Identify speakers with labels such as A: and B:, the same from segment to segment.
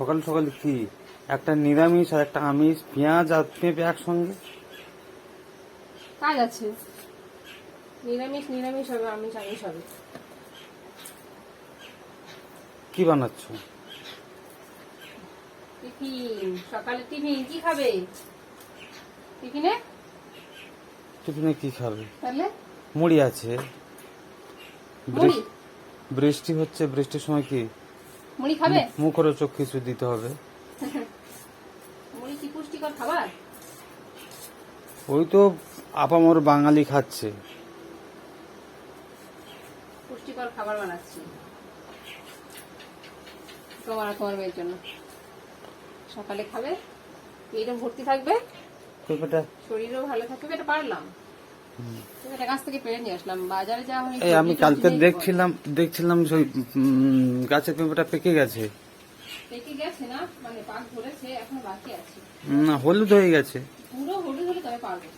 A: সকাল সকাল কি একটা নিরামিষ আর একটা আমিষ, পেঁয়াজ আর পেঁপে একসঙ্গে?
B: কাজ আছে, নিরামিষ নিরামিষ হবে, আমিষ আমিষ হবে।
A: কি বানাচ্ছ?
B: টিফিন, সকালে টিফিন কি খাবে? টিফিনে
A: টিফিনে কি খাবে?
B: তাহলে
A: মুড়ি আছে।
B: মুড়ি,
A: বৃষ্টি হচ্ছে, বৃষ্টির সময় কি
B: মুড়ি খাবে?
A: মুখরোচক কিছু দিতে হবে।
B: মুড়ি কি পুষ্টিকর খাবার?
A: ওই তো আপামর বাঙালি খাচ্ছে।
B: পুষ্টিকর খাবার বানাচ্ছি তোমার আর তোমার মেয়ের জন্য। সকালে খাবে, পেটও ভর্তি থাকবে,
A: পেঁপেটা
B: শরীরও ভালো থাকবে। এটা পারলাম, এটা গাছ থেকে পেরে নিয়ে আসলাম। বাজারে যা হয়েছে,
A: এই আমি কালকে দেখছিলাম ওই গাছের পেঁপেটা পেকে গেছে।
B: পেকে গেছে না, মানে পাক ধরেছে, এখনো বাকি আছে।
A: না, হলুদ হয়ে গেছে।
B: পুরো হলুদ হলে তবে পারবো।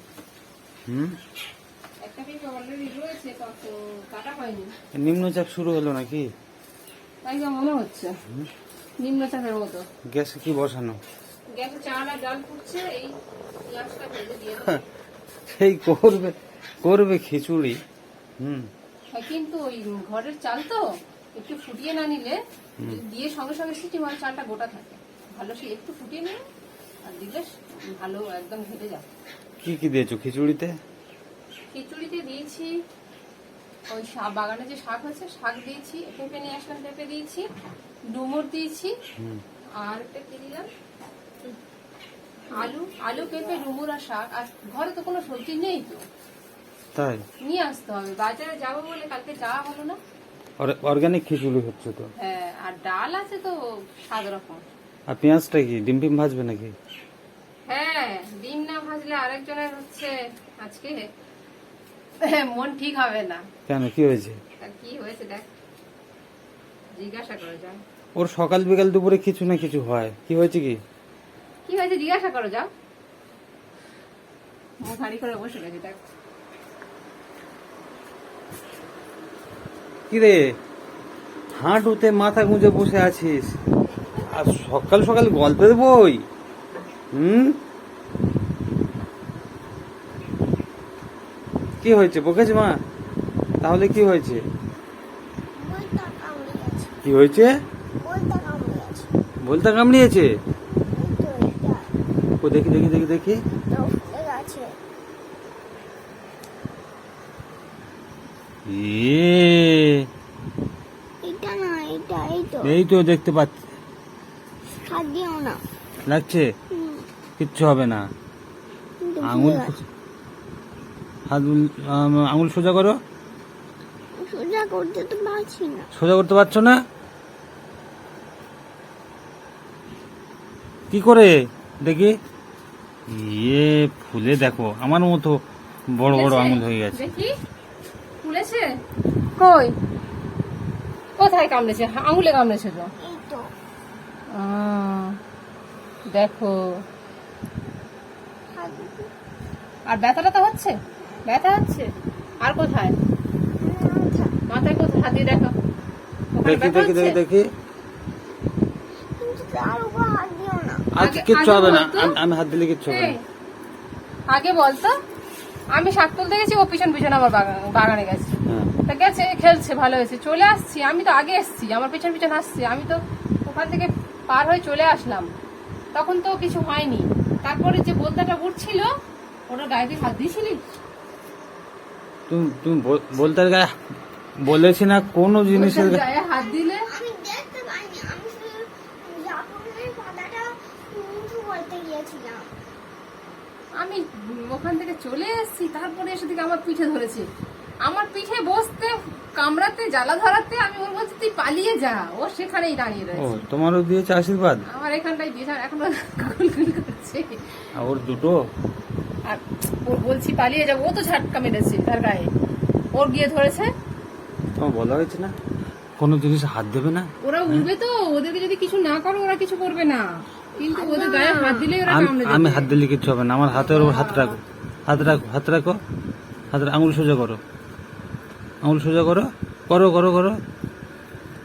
A: হুম,
B: একটা পেঁপে অলরেডি রয়েছে, কাটা হয়নি।
A: নিম্নচাপ শুরু হলো নাকি?
B: তাই যা মনে হচ্ছে, নিম্নচাপের মতো।
A: গ্যাসে কি বসানো?
B: গ্যাসে চাল আর ডাল ফুটছে, এই পেঁয়াজটা ভেজে দিয়ে দেবো।
A: সেই করবে খিচুড়ি।
B: হ্যাঁ, কিন্তু ওই ঘরের চাল তো একটু ফুটিয়ে না নিলে, দিয়ে সঙ্গে সঙ্গে সিটি মার চালটা গোটা থাকে। ভালো সে একটু ফুটিয়ে নেবে আর দিলে ভালো একদম ঘেটে যাবে।
A: কি কি দিয়েছো খিচুড়িতে?
B: খিচুড়িতে দিয়েছি ওই বাগানে যে শাক আছে, শাক দিয়েছি, পেঁপে নিয়ে আসলাম, পেঁপে দিয়েছি, ডুমুর দিয়েছি, আর একটা কি দিলাম, আলু পেঁপে ডুমুর আর শাক। আর ঘরে তো কোনো সবজি নেই, তো
A: তাই
B: নিয়ে আসতে হবে। বাজারে যাবো বলে কালকে যাওয়া হলো না।
A: অর্গানিক খিচুড়ি হচ্ছে তো।
B: হ্যাঁ, আর ডাল আছে তো 7 রকম।
A: আর পেঁয়াজটা কি ডিম ফিম ভাজবে নাকি?
B: হ্যাঁ, ডিম না ভাজলে আরেকজনের হচ্ছে আজকে মন ঠিক হবে না।
A: কেন, কি হয়েছে?
B: তা কি হয়েছে দেখ, জিজ্ঞাসা করো যাও।
A: ওর সকাল বিকাল দুপুরে কিছু না কিছু হয়, কি হয়েছে কি?
B: কি হয়েছে জিজ্ঞাসা করো যাও। মুখ হাঁড়ি করে বসে গেছে দেখ।
A: কি রে, হাঁটুতে মাথা গুঁজে বসে আছিস আর সকাল সকাল গল্পের বই? কি হয়েছে, বকেছে মা? তাহলে কি হয়েছে? কি হয়েছে? বলতে কামড়িয়েছে? ও দেখি দেখি দেখি দেখি। এই তো দেখতে পাচ্ছি। লাগছে? কিচ্ছু হবে না। আঙুল সোজা করো।
C: সোজা করতে তো পারছি না।
A: সোজা করতে পারছো না? কি করে দেখি? ফুলে দেখো আমার মতো বড় বড় আঙুল হয়ে গেছে।
B: দেখি ফুলেছে কই, কোথায় কামড়েছে? আঙুলে কামড়েছে তো।
C: এই তো
B: দেখো, আর ব্যথাটা তো হচ্ছে, ব্যথা হচ্ছে। আর কোথায়? মাথায় কোথায়? হাত দিয়ে দেখো। ওখানে
A: দেখি
B: ব্যথা
A: দেখি
B: হচ্ছে?
A: দেখি দেখি।
C: কিন্তু তার উপর হাত দিও না।
A: আজ কিচ্ছু হবে না, আমি হাত দিলে কিচ্ছু হবে না।
B: আগে বলতো, আমি শাক তুলতে গেছি, ও পিছন পিছন আমার বাগানে গেছে। তা গেছে, খেলছে, ভালো হয়েছে, চলে আসছি। আমি তো আগে এসছি, আমার পিছন পিছন আসছি। আমি তো ওখান থেকে পার হয়ে চলে আসলাম, তখন তো কিছু হয়নি। তারপরে যে বোলতাটা উঠছিল, ওটা গায়ে দিয়ে হাত দিয়েছিলি?
A: তুমি বলতে গায়ে বলেছি না কোনো জিনিসের
B: গায়ে হাত দিলে?
C: আমি দেখতে পাইনি, আমি শুধু জাফরের পাতাটা উঁচু করতে গিয়েছিলাম।
B: আমি ওখান থেকে চলে এসেছি, তারপরে এসে দিকে আমার পিঠে ধরেছে। আমার পিঠে বসতে, কামড়াতে, জ্বালা ধরাতে আমি ওর বলছি তুই পালিয়ে যা। ও সেখানেই দাঁড়িয়ে
A: ও
B: রয়েছে।
A: তোমারও দিয়েছে আশীর্বাদ?
B: আমার এখানটাই দিয়েছে, এখনো গুলগুল করছে।
A: আর ওর দুটো?
B: আর ওর বলছি পালিয়ে যাবো, ও তো ঝাটকা মেরেছে তার গায়ে, ওর গিয়ে ধরেছে।
A: তোমার বলা হয়েছে না কোনো জিনিস হাত দেবে না?
B: ওরা উঠবে তো, ওদেরকে যদি কিছু না করো ওরা কিছু করবে না, কিন্তু ওদের গায়ে হাত দিলে ওরা কামড়ে
A: আমি
B: দেবে।
A: হাত দিলে কিচ্ছু হবে না। আমার হাতের উপর হাত রাখো, হাত রাখো, হাত রাখো, হাতের আঙুল সোজা করো, আঙুল সোজা করো, করো করো করো,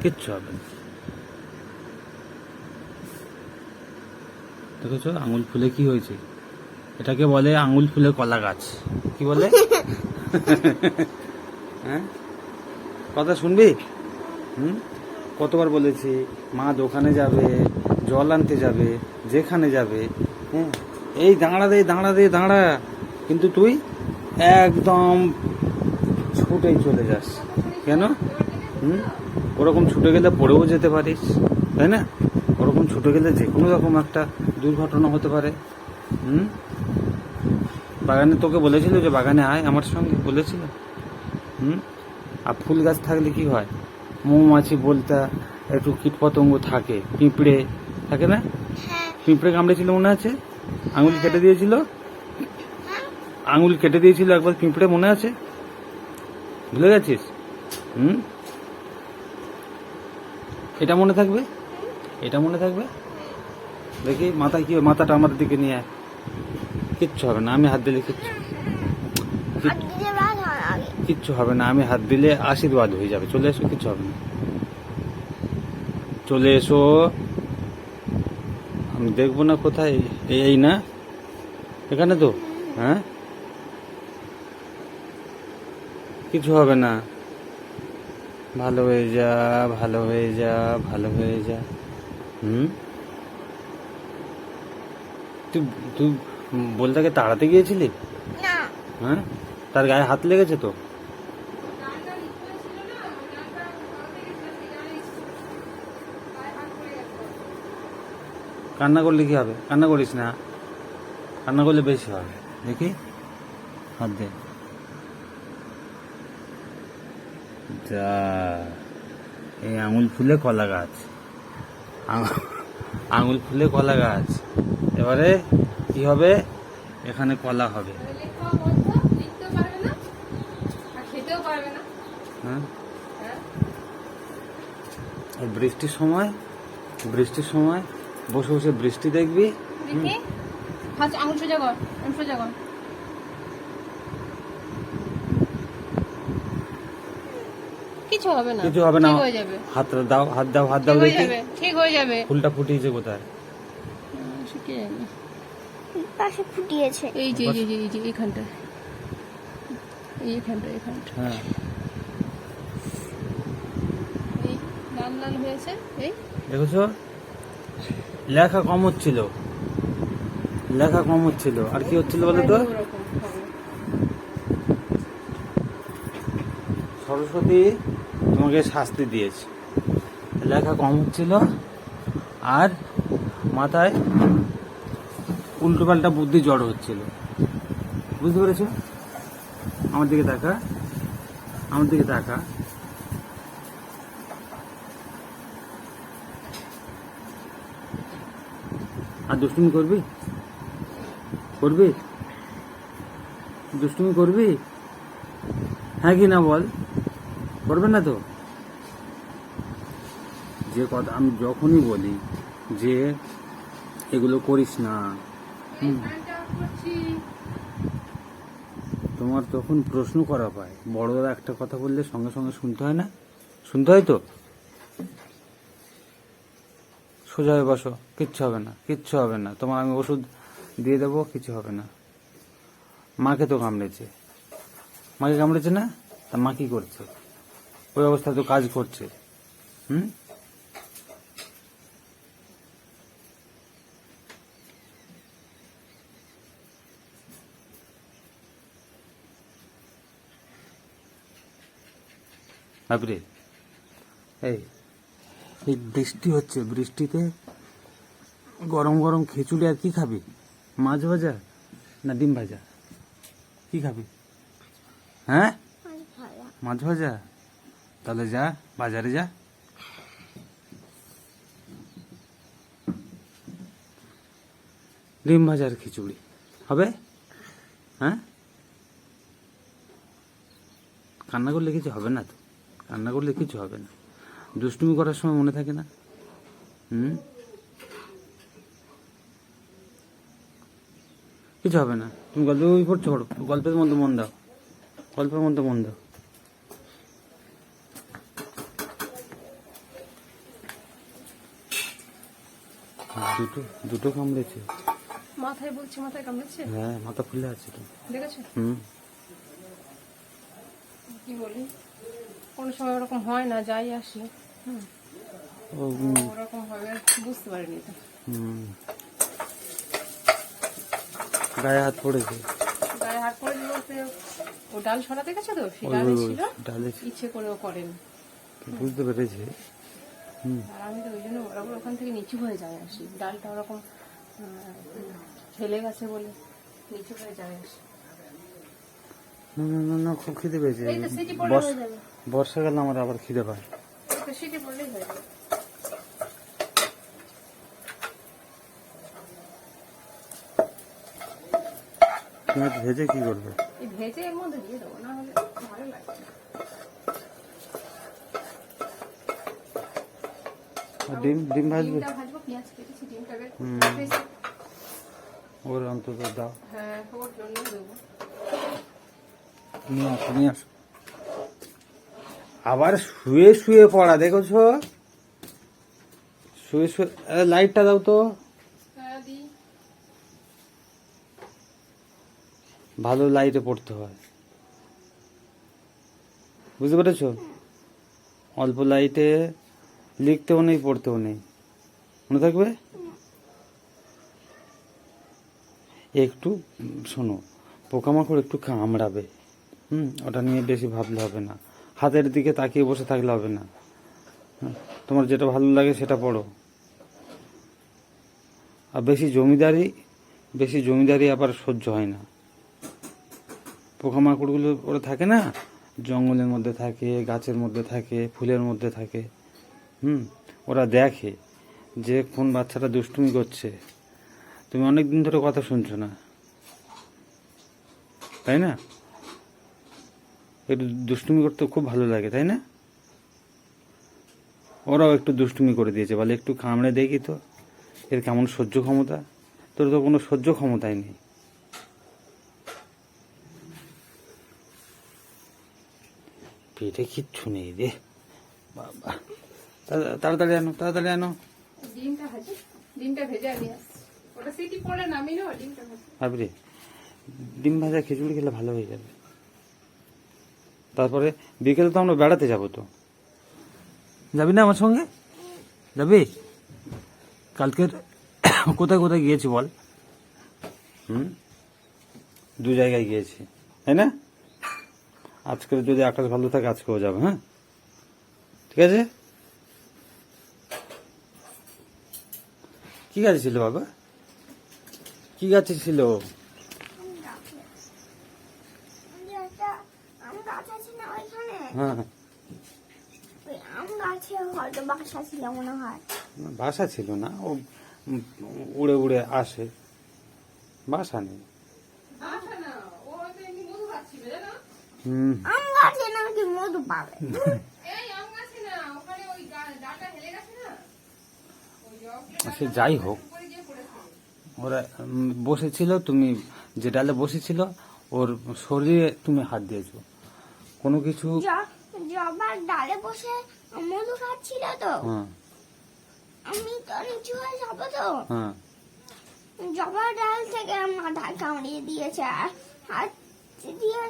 A: কিচ্ছু হবে না। দেখেছো আঙুল ফুলে কি হয়েছে? এটাকে বলে আঙুল ফুলে কলা গাছ। কি বলে? হ্যাঁ, কথা শুনবি? কতবার বলেছি মা দোকানে যাবে, জল আনতে যাবে, যেখানে যাবে, হ্যাঁ, এই দাঁড়া, কিন্তু তুই একদম ছুটেই চলে যাস কেন? ওরকম ছুটে গেলে পড়েও যেতে পারিস, তাই না? ওরকম ছুটে গেলে যে কোনো রকম একটা দুর্ঘটনা হতে পারে। বাগানে তোকে বলেছিল যে বাগানে আয় আমার সঙ্গে, বলেছিল। আর ফুল গাছ থাকলে কি হয়? মৌমাছি বলতে একটু কীটপতঙ্গ থাকে, পিঁপড়ে থাকে না?
C: হ্যাঁ
A: পিঁপড়ে কামড়েছিল মনে আছে? আঙুল কেটে দিয়েছিল,
C: হ্যাঁ
A: আঙুল কেটে দিয়েছিল একবার পিঁপড়ে, মনে আছে? ভুলে গেছিস? এটা মনে থাকবে, এটা মনে থাকবে। দেখি মাথায় কি, মাথাটা আমার দিকে নিয়ে আয়। কিচ্ছু হবে না, আমি হাত দিলে
C: হাত দিয়ে রাত হয় আগে।
A: কিচ্ছু হবে না, আমি হাত দিলে আশীর্বাদ হয়ে যাবে। চলে এসো, কিচ্ছু হবে না, চলে এসো। আমি দেখবো না কোথায়? এই না, এখানে তো। হ্যাঁ, কিছু হবে না, ভালো হয়ে যা, ভালো হয়ে যা, ভালো হয়ে যা। তুই তুই বলটাকে তাড়াতে গিয়েছিলি?
C: না
A: হ্যাঁ, তার গায়ে হাত লেগেছে তো?
B: ডালটা লিক করেছিল না, ওই ডালটা ধরাতে গেছিল, সেই ডালেই গায়ে হাত পড়ে গেছে।
A: কান্না করলে কি হবে? কান্না করিস না, কান্না করলে বেশি হবে। দেখি হাত দে, যা। এই আঙুল ফুলে কলা গাছ, আঙুল ফুলে কলা গাছ। এবারে কি হবে? এখানে কলা হবে।
B: লেখাও বন্ধ, লিখতেও পারবে না আর খেতেও পারবে না।
A: হ্যাঁ,
B: হ্যাঁ,
A: এই বৃষ্টির সময় বসে বসে বৃষ্টি দেখবি।
B: দেখি হাত আঙুল সোজা কর, আঙুল সোজা কর। কিছু হবে না,
A: কিছু হবে না,
B: ঠিক হয়ে যাবে,
A: হাত দাও, হাত দাও, হাত দাও
B: ঠিক হয়ে
A: দেখি।
B: যাবে, ঠিক হয়ে যাবে।
A: ফুলটা ফুটিয়েছে কোথায়?
B: শুকিয়ে যাবে।
C: পাশে ফুটিয়েছে।
B: এই যে এইখানটায়, এইখানটায়
A: হ্যাঁ,
B: এই লাল লাল হয়েছে। এই
A: দেখেছো, লেখা কম হচ্ছিল, লেখা কম হচ্ছিল। আর কি হচ্ছিল বলো তো?
B: ওরকম হবে।
A: সরস্বতী তোমাকে শাস্তি দিয়েছে, লেখা কম হচ্ছিল আর মাথায় উল্টোপাল্টা বুদ্ধি জড় হচ্ছিল। বুঝতে পেরেছো? আমার দিকে তাকা, আমার দিকে তাকা। আর দুষ্টুমি করবি? করবি? দুষ্টুমি করবি? হ্যাঁ কি না বল? করবে না তো? যে কথা আমি যখনই বলি যে এগুলো করিস না,
B: এই ফ্যানটা অফ করছি।
A: তোমার তখন প্রশ্ন করা পায়। বড়রা একটা কথা বললে সঙ্গে সঙ্গে শুনতে হয় না? শুনতে হয় তো? সোজা হয়ে বসো, কিচ্ছু হবে না, কিচ্ছু হবে না। তোমার আমি ওষুধ দিয়ে দেবো, কিছু হবে না। মাকে তো কামড়েছে, মাকে কামড়েছে না? তা মা কি করছে? ওই অবস্থা তো কাজ করছে। বাপরে, এই এই বৃষ্টি হচ্ছে, বৃষ্টিতে গরম গরম খিচুড়ি আর কি খাবি? মাছ ভাজা না ডিম ভাজা? কি খাবি? হ্যাঁ, মাছ ভাজা। তাহলে যা, বাজারে যা, ডিম ভাজার খিচুড়ি হবে। হ্যাঁ, কান্না করলে কিছু হবে না তো, কান্না করলে কিছু হবে না। দুষ্টুমি করার সময় মনে থাকে না? কিছু হবে না। তুমি গল্প বই পড়ছো, পড়ো, গল্পের মধ্যে মন দাও, গল্পের মধ্যে মন দাও। হ্যাঁ, দুটো দুটো কামড়েছে।
B: মাথায় বলছি, মাথায় কামড়েছে।
A: হ্যাঁ, মাথা খুলে আছে তো।
B: দেখেছো?
A: হুম।
B: কি বলি, কোনো সময় ওরকম হয় না, যাই আসি। হুম,
A: ও,
B: ওরকম হবে বুঝতে পারিনি তো।
A: হুম। গায়ে হাত পড়েছে।
B: গায়ে হাত পড়ে বলতে ও ডাল সরা দেখেছো তো, সেই
A: ওই
B: ডালে
A: ওই
B: ছিল,
A: ডালে
B: ইচ্ছে করেও করেন।
A: বুঝতে পেরেছে। হুম।
B: আর আমি তো ওই জন্য বরাবর ওখান থেকে নিচু হয়ে যায় আসি, ডালটা ওরকম ঠেলে গেছে বলে নিচু হয়ে যায় আসি।
A: না না না না, খুব খিদে পেয়েছে।
B: এই তো সিটি পড়লে হয়ে যাবে,
A: বর্ষাকালে আমার আবার খিদে পায়।
B: এই তো সিটি পড়লেই হয়ে যাবে।
A: তুমি একটু ভেজে কি করবে?
B: এই ভেজে এর মধ্যে দিয়ে দেবো, না হলে ভালো লাগবে না।
A: আর ডিম ডিম ভাজবে?
B: ডিমটা ভাজবো, পেঁয়াজ কেটেছি, ডিমটা বের করে
A: হুম।
B: রেখেছি।
A: ওর অন্তত দাও।
B: হ্যাঁ, ওর জন্য দেবো।
A: নিয়ে আসো নিয়ে আসো। আবার শুয়ে শুয়ে পড়া দেখেছো? শুয়ে শুয়ে লাইটটা দাও তো।
B: হ্যাঁ, দিই।
A: ভালো লাইটে পড়তে হয়, বুঝতে পেরেছো? অল্প লাইটে লিখতেও নেই, পড়তেও নেই, মনে থাকবে। একটু শোনো, পোকামাকড় একটু কামড়াবে, ওটা নিয়ে বেশি ভাবলে হবে না। হাতের দিকে তাকিয়ে বসে থাকলে হবে না। তোমার যেটা ভালো লাগে সেটা পড়ো। আর বেশি জমিদারি আবার সহ্য হয় না। পোকামাকড়গুলো ওরা থাকে না, জঙ্গলের মধ্যে থাকে, গাছের মধ্যে থাকে, ফুলের মধ্যে থাকে। ওরা দেখে যে কোন বাচ্চাটা দুষ্টুমি করছে। তুমি অনেক দিন ধরে কথা শুনছো না, তাই না? একটু দুষ্টুমি করতে খুব ভালো লাগে, তাই না? ওরাও একটু দুষ্টুমি করে দিয়েছে, বলে একটু কামড়ে দেখি তো এর কেমন সহ্য ক্ষমতা। তোর তো কোনো সহ্য ক্ষমতাই নেই। পেটে কিচ্ছু নেই রে বাবা। তাড়াতাড়ি আনো, তাড়াতাড়ি আনো।
B: ডিমটা ভাজি, ডিমটা ভেজে নিয়ে আসছি। ওটা সিটি পড়লে নামিয়ে নেবো, ডিমটা ভাজি।
A: ভাবরে ডিম ভাজা খিচুড়ি খেলে ভালো হয়ে যাবে। তারপরে বিকেলে তো আমরা বেড়াতে যাবো, তো যাবি না আমার সঙ্গে? যাবি? কালকের কোথায় কোথায় গিয়েছি বল? দু জায়গায় গিয়েছি, তাই না? আজকে যদি আকাশ ভালো থাকে আজকেও যাবো। হ্যাঁ, ঠিক আছে। কি গাছে ছিল বাবা? কি গাছে ছিল?
C: আম গাছ আছে না ওইখানে,
A: হ্যাঁ,
C: ওই আম গাছে হয়তো বাসা ছিল মনে হয়।
A: বাসা ছিল না, ও উড়ে উড়ে আসে, বাসা নেই।
B: আচ্ছা না, ও হয়তো এমনি মধু খাচ্ছিল, জানো?
C: আম গাছে নাকি মধু পাবে?
B: এই আম গাছে না, ওখানে ওই ডালটা হেলে গেছে না, ওই জগটা
A: সে যাই হোক,
B: উপরে গিয়ে পড়েছে।
A: ওরা বসেছিল, তুমি যে ডালে বসেছিল ওর শরীরে তুমি হাত দিয়েছো, কোনো কিছু।
C: জবার ডালে বসে মধু খাচ্ছিল তো,
A: হ্যাঁ
C: আমি তো নিচু হয়ে যাবো তো,
A: হ্যাঁ,
C: জবার ডাল থেকে মাথায় কামড়িয়ে দিয়েছে, আর হাত দিয়ে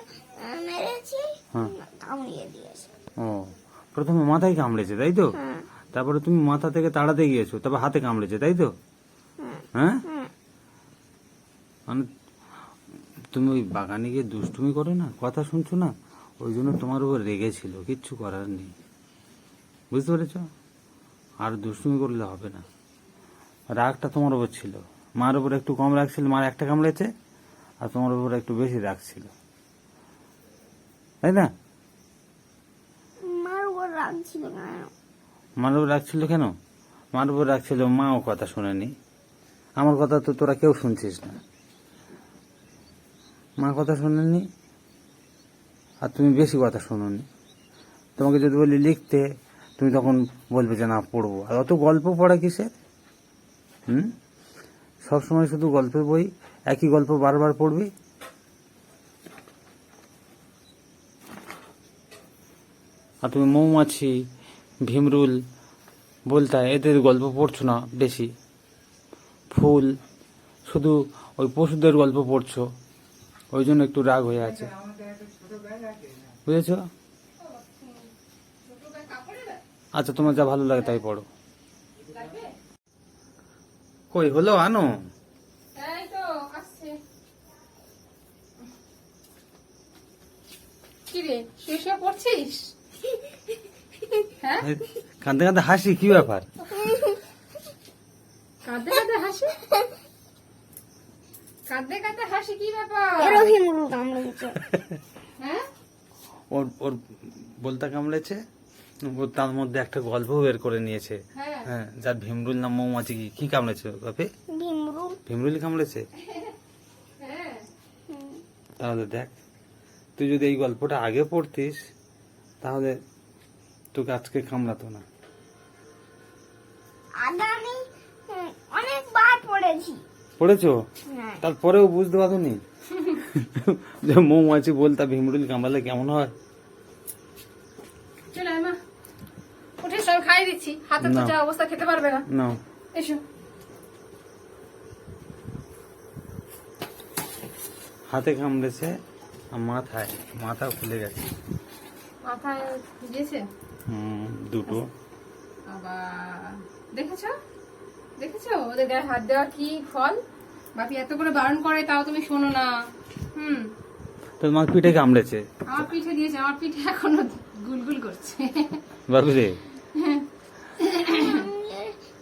C: মেরেছি,
A: হ্যাঁ।
C: কামড়িয়ে দিয়েছে।
A: ও, প্রথমে মাথায় কামড়েছে তাই তো?
C: হ্যাঁ
A: তারপরে তুমি মাথা থেকে তাড়াতে গিয়েছো, তারপর হাতে কামড়েছে তাই তো?
C: হ্যাঁ
A: হ্যাঁ,
C: হ্যাঁ।
A: মানে তুমি ওই বাগানে গিয়ে দুষ্টুমি করো না, কথা শুনছো না, ওই জন্য তোমার উপর রেগেছিল, কিচ্ছু করার নেই, বুঝতে পেরেছ? আর দুষ্টুমি করলে হবে না। রাগটা তোমার উপর ছিল, মার উপর একটু কম রাগ ছিল, মার একটা কামড়েছে, আর তোমার উপর একটু বেশি রাগ ছিল, তাই না?
C: মার উপর রাগ ছিল না।
A: মার উপর রাগ ছিল কেন? মার উপর রাগ ছিল, মাও কথা শোনেনি। আমার কথা তো তোরা কেউ শুনছিস না, মা কথা শোনেনি, আর তুমি বেশি কথা শোনোনি। তোমাকে যদি বলি লিখতে, তুমি তখন বলবে যে না পড়বো। আর অত গল্প পড়া কিসের? সবসময় শুধু গল্পের বই, একই গল্প বারবার পড়বি। আর তুমি মৌমাছি, ভীমরুল, বলতা, এদের গল্প পড়ছো না বেশি, ফুল, শুধু ওই পশুদের গল্প পড়ছো, ওই জন্য একটু রাগ হয়ে আছে, বুঝেছো? আচ্ছা, তোমার যা ভালো লাগে তাই পড়ো। কই হলো, আনো।
B: এই তো আসছে। কি রে, শুয়ে পড়ছিস? হ্যাঁ,
A: কাঁদতে কাঁদতে হাসি, কি ব্যাপার?
B: কাঁদতে কাঁদতে হাসি, কাঁদতে কাঁদতে হাসি, কি ব্যাপার?
C: এরও ভিমরু কামড়েছে।
B: হ্যাঁ,
A: ওর ওর বলতা কামড়েছে, ও তার মধ্যে একটা গল্প বের করে নিয়েছে।
B: হ্যাঁ,
A: হ্যাঁ, যার ভীমরুল নাম মৌমাছি, কি কামড়েছে বাপে?
C: ভিমরু।
A: ভীমরুলই কামড়েছে।
B: হ্যাঁ।
A: তাহলে দেখ, তুই যদি এই গল্পটা আগে পড়তিস তাহলে তোকে আজকে কামড়াতো না।
C: আগে আমি অনেকবার পড়েছি।
A: পড়েছো?
C: হ্যাঁ।
A: তারপরেও বুঝতে পারোনি যে মৌমাছি বলতা ভীমরুল কামড়ালে কেমন হয়?
B: চলে আয় মা, উঠে সব খাই দিচ্ছি, হাতে তো
A: না।
B: যা অবস্থা খেতে পারবে না।
A: না,
B: এসো।
A: হাতে কামড়েছে আর মাথায়, মাথা খুলে গেছে।
B: মাথায় গিয়েছে
A: দুটো।
B: আবার দেখেছো, দেখেছো ওদের গায়ে হাত দেওয়া কি ফল? বাপি এত করে বারণ করে তাও তুমি শোনো না।
A: তোমার পিঠে কামড়েছে
B: আমার পিঠে দিয়েছে, আমার পিঠে এখনো গুলগুল করছে।
A: বাবু রে।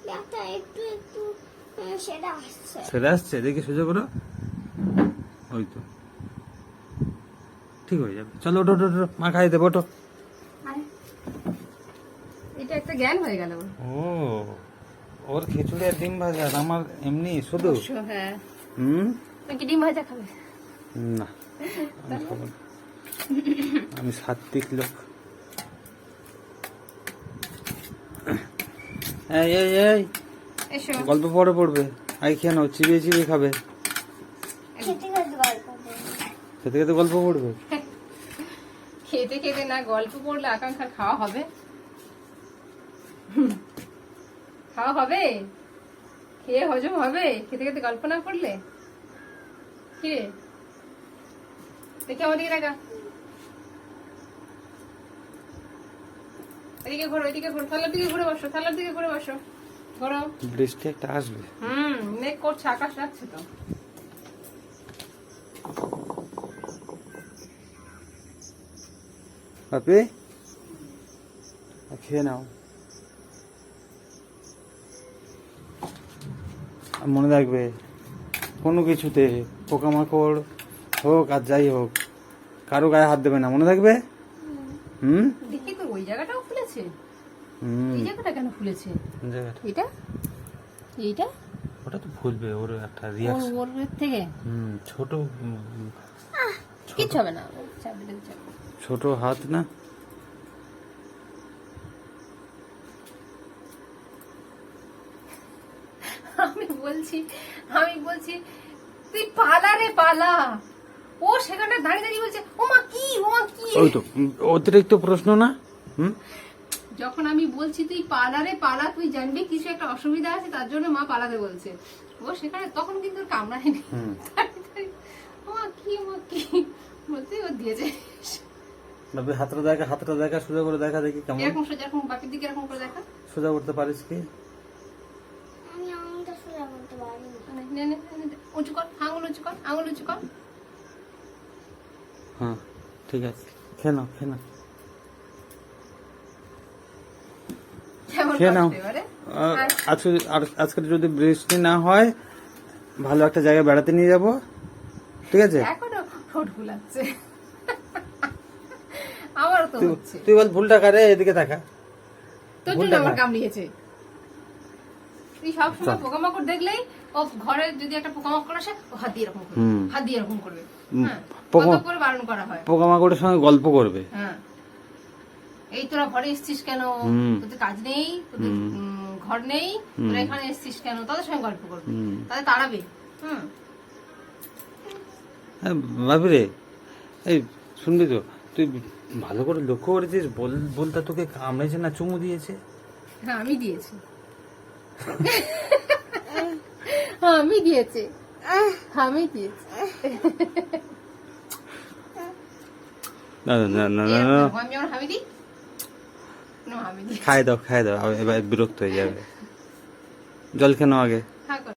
C: ব্যথা একটু একটু সেটা আসছে।
A: সেটা আসছে, দেখি সোজা করো। ওই তো ঠিক হয়ে যাবে। চলো ওঠো ওঠো ওঠো, মা খাই দেবো, ওঠো।
B: আরে, এটা একটা জ্ঞান হয়ে গেল ওর।
A: ও, ওর খিচুড়ি আর ডিম ভাজা, আর আমার এমনি শুধু।
B: হ্যাঁ,
A: হুম,
B: তুমি কি ডিম ভাজা খাবে?
A: না, আমি খাবো না। আমি সাত্বিক লোক। এই এই এই,
B: এসো।
A: গল্প পরে পড়বে, আই খেয়ে নাও, চিবিয়ে চিবিয়ে খাবে।
C: খেতে খেতে গল্প বলবো।
A: খেতে খেতে গল্প পড়বে।
B: খেতে খেতে না গল্প পড়লে আকাঙ্ক্ষার খাওয়া হবে? খাওয়া হবে? খেয়ে হজম হবে খেতে খেতে গল্প না পড়লে? কি রে, দেখি আমার দিকে দেখা, এদিকে ঘোরো, এদিকে ঘোরো, থালার দিকে ঘুরে বসো, থালার দিকে ঘুরে বসো, ঘোরো।
A: বৃষ্টি একটা আসবে।
B: মেঘ করছে, আকাশ লাগছে তো।
A: আপনি খেয়ে নাও। আর মনে রাখবে, কোনো কিছুতে পোকামাকড় হোক আর যাই হোক, কারো গায়ে হাত দেবে না, মনে থাকবে।
B: দেখি তো ওই জায়গাটাও ফুলেছে। এই জায়গাটা কেন ফুলেছে?
A: জায়গাটা
B: এটা, এইটা
A: ওটা তো ফুলবে, ওর একটা রিয়াকশন।
B: ওর থেকে
A: ছোট
B: কিচ্ছু হবে না, চাপ দিলে চাপ।
A: ছোট হাত না।
B: আমি বলছি তুই পালা রে পালা। ও সেখানটা দাঁড়িয়ে দাঁড়িয়ে বলছে ও মা কি, ও মা কি।
A: ওই তো অতিরিক্ত প্রশ্ন না।
B: যখন আমি বলছি তুই পালা রে পালা, তুই জানবি কিছু একটা অসুবিধা আছে তার জন্য মা পালাতে বলছে। ও সেখানে তখন কিন্তু কামড়ায়নি। ও মা কি, ও মা কি বলতে ও দিয়েছে।
A: হাতটা দেখা, হাতটা দেখা, সোজা করে দেখা, দেখি কেমন।
B: এরকম সোজা, এরকম বাকির দিকে এরকম করে দেখা।
A: সোজা করতে পারিস কি?
C: আমি আঙুলটা সোজা করতে পারি না।
B: নে, নে, নে, নে, উঁচু কর, আঙুল উঁচু কর, আঙুল উঁচু কর।
A: হ্যাঁ ঠিক আছে, খেয়ে নাও খেয়ে নাও।
B: কেমন
A: খেয়ে নাও।
B: করছে এবারে?
A: আজকে যদি বৃষ্টি না হয়, ভালো একটা জায়গায় বেড়াতে নিয়ে যাব, ঠিক আছে?
B: এখনো ঠোঁট ফুলাচ্ছে। আমারও তো হচ্ছে।
A: তুই বল ভুলটা কারে, এদিকে দেখা।
B: তোর জন্য
A: ভুলটা
B: আমার
A: কার?
B: কামড়িয়েছে। তুই সবসময় পোকামাকড় দেখলেই ও ঘরে যদি একটা পোকামাকড় আসে ও হাত দিয়ে এরকম করবে, হাত দিয়ে এরকম করবে। হ্যাঁ, কত করে বারণ করা হয়।
A: পোকামাকড়ের সঙ্গে গল্প করবে।
B: হ্যাঁ, এই তোরা ঘরে এসছিস কেন, তোদের কাজ নেই, তোদের ঘর নেই, তোরা এখানে এসছিস কেন, তাদের সঙ্গে গল্প করবে, তাদের তাড়াবে।
A: ভাবি রে, এই শুনবি তো, তুই ভালো করে লক্ষ্য করেছিস বলতা তোকে কামড়েছে না চুমু দিয়েছে?
B: হ্যাঁ, আমি দিয়েছি। আমি দিয়েছি, আমি দিয়েছি।
A: না না না না না, না।
B: আমি যেমন হামি দিই, আমি দিই।
A: খাই দাও, এবার বিরক্ত হয়ে যাবে। জল খেনো আগে।
B: হ্যাঁ